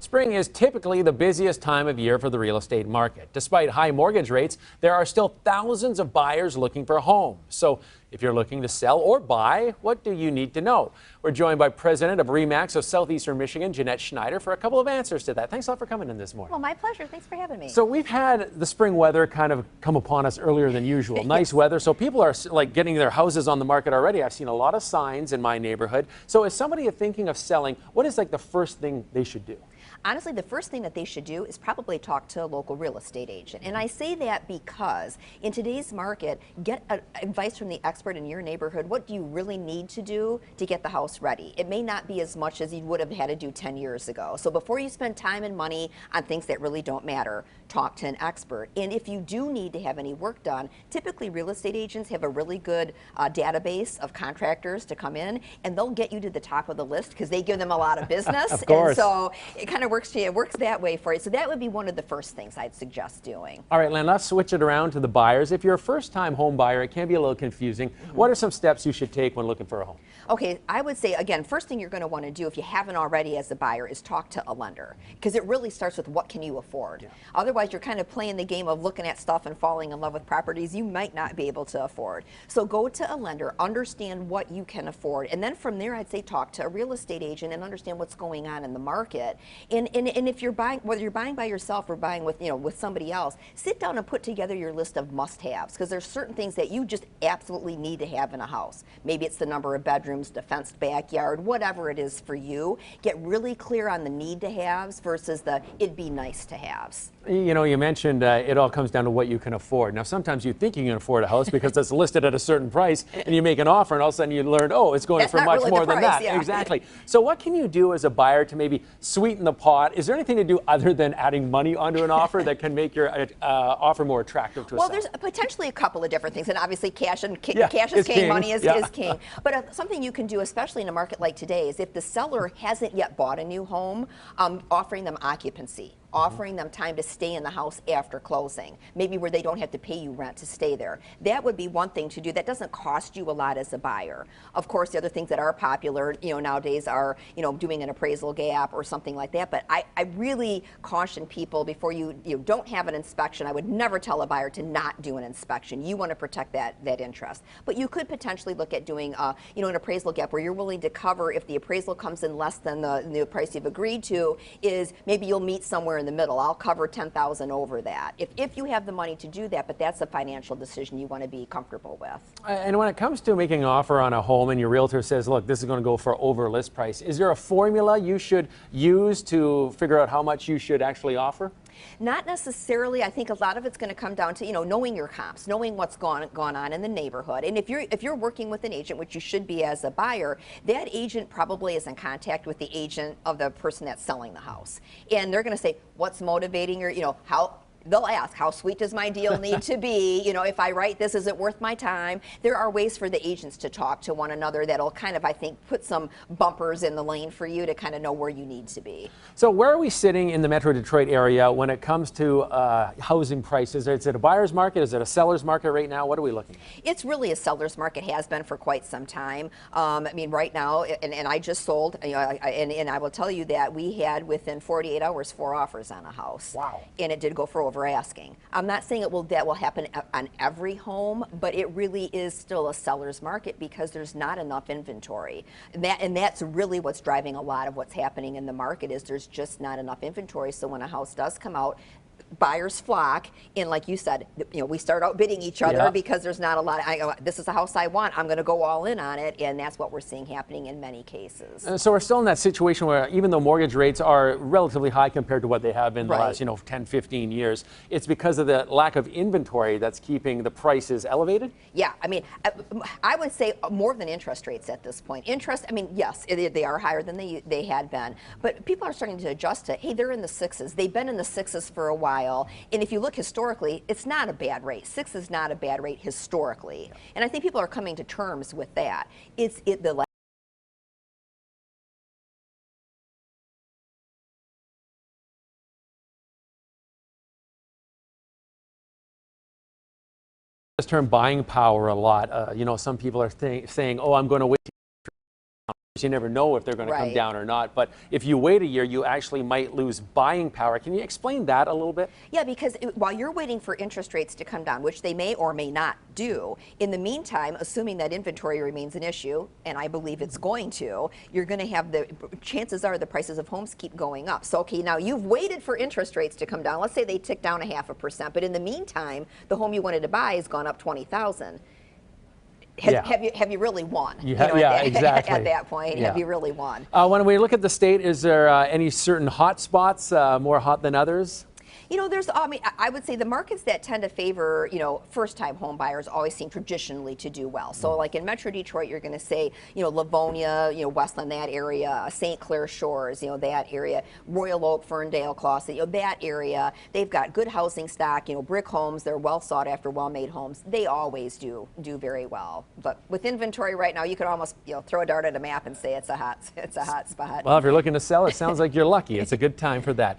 Spring is typically the busiest time of year for the real estate market. Despite high mortgage rates, there are still thousands of buyers looking for homes. So if you're looking to sell or buy, what do you need to know? We're joined by President of RE/MAX of Southeastern Michigan, Jeannette Schneider, for a couple of answers to that. Thanks a lot for coming in this morning. Well, my pleasure. Thanks for having me. So we've had the spring weather kind of come upon us earlier than usual. Nice weather. So people are like getting their houses on the market already. I've seen a lot of signs in my neighborhood. So as somebody thinking of selling, what is like the first thing they should do? Honestly, the first thing that they should do is probably talk to a local real estate agent. And I say that because in today's market, get advice from the expert in your neighborhood. What do you really need to do to get the house ready? It may not be as much as you would have had to do 10 years ago. So before you spend time and money on things that really don't matter, talk to an expert. And if you do need to have any work done, typically real estate agents have a really good database of contractors to come in, and they'll get you to the top of the list because they give them a lot of business. Of course. And so it kind of works that way for you. So that would be one of the first things I'd suggest doing. All right, Len, let's switch it around to the buyers. If you're a first-time home buyer, it can be a little confusing. What are some steps you should take when looking for a home? Okay, I would say, again, first thing you're going to want to do if you haven't already as a buyer is talk to a lender, because it really starts with what can you afford. Yeah. Otherwise, you're kind of playing the game of looking at stuff and falling in love with properties you might not be able to afford. So go to a lender, understand what you can afford, and then from there, I'd say talk to a real estate agent and understand what's going on in the market. And if you're buying, whether you're buying by yourself or buying with, with somebody else, sit down and put together your list of must-haves, because there's certain things that you just absolutely need to have in a house. Maybe it's the number of bedrooms, the fenced backyard, whatever it is for you. Get really clear on the need to haves versus the it'd be nice to haves. You know, you mentioned it all comes down to what you can afford. Now, sometimes you think you can afford a house because it's listed at a certain price, and you make an offer, and all of a sudden you learn, oh, it's going for much more than that. Yeah. Exactly. So what can you do as a buyer to maybe sweeten the pot? Is there anything to do other than adding money onto an offer that can make your offer more attractive to a seller? Well, there's potentially a couple of different things, and obviously cash is king, money is king. But something you can do, especially in a market like today, is if the seller hasn't yet bought a new home, offering them occupancy. Offering them time to stay in the house after closing, maybe where they don't have to pay you rent to stay there. That would be one thing to do that doesn't cost you a lot as a buyer. Of course, the other things that are popular, nowadays are, doing an appraisal gap or something like that. But I really caution people before you don't have an inspection. I would never tell a buyer to not do an inspection. You want to protect that interest. But you could potentially look at doing, an appraisal gap where you're willing to cover if the appraisal comes in less than the price you've agreed to. Is maybe you'll meet somewhere in the middle. I'll cover $10,000 over that. If you have the money to do that, but that's a financial decision you want to be comfortable with. And when it comes to making an offer on a home and your realtor says, look, this is going to go for over list price, is there a formula you should use to figure out how much you should actually offer? Not necessarily. I think a lot of it's going to come down to knowing your comps, knowing what's gone on in the neighborhood. And if you're working with an agent, which you should be as a buyer, that agent probably is in contact with the agent of the person that's selling the house, and they're going to say what's motivating your how. They'll ask, how sweet does my deal need to be? If I write this, is it worth my time? There are ways for the agents to talk to one another that'll kind of, I think, put some bumpers in the lane for you to kind of know where you need to be. So where are we sitting in the Metro Detroit area when it comes to housing prices? Is it a buyer's market? Is it a seller's market right now? What are we looking at? It's really a seller's market, has been for quite some time. I mean, right now, and I just sold, and I will tell you that we had within 48 hours 4 offers on a house. Wow. And it did go for over asking. I'm not saying that will happen on every home, but it really is still a seller's market because there's not enough inventory. And that's really what's driving a lot of what's happening in the market is there's just not enough inventory. So when a house does come out, buyers flock, and like you said, we start outbidding each other because there's not a lot. This is a house I want. I'm going to go all in on it, and that's what we're seeing happening in many cases. So we're still in that situation where even though mortgage rates are relatively high compared to what they have been the last 10, 15 years, it's because of the lack of inventory that's keeping the prices elevated? Yeah, I mean, I would say more than interest rates at this point. Interest, I mean, yes, they are higher than they had been, but people are starting to adjust to, hey, they're in the 6s. They've been in the 6s for a while. And if you look historically, it's not a bad rate. 6 is not a bad rate historically. And I think people are coming to terms with that. The term buying power a lot. Some people are saying, oh, I'm going to wait You never know if they're going to come down or not. But if you wait a year, you actually might lose buying power. Can you explain that a little bit? Yeah, because while you're waiting for interest rates to come down, which they may or may not do, in the meantime, assuming that inventory remains an issue, and I believe it's going to, you're going to have chances are the prices of homes keep going up. So, okay, now you've waited for interest rates to come down. Let's say they tick down 0.5%, but in the meantime, the home you wanted to buy has gone up 20,000. Have you really won? Exactly. At that point, have you really won? When we look at the state, is there any certain hot spots, more hot than others? You know, I would say the markets that tend to favor, first-time home buyers always seem traditionally to do well. So like in Metro Detroit, you're going to say, Livonia, Westland, that area, St. Clair Shores, that area, Royal Oak, Ferndale, Clawson, that area. They've got good housing stock, brick homes. They're well sought after, well-made homes. They always do very well. But with inventory right now, you could almost, throw a dart at a map and say it's a hot spot. Well, if you're looking to sell, it sounds like you're lucky. It's a good time for that.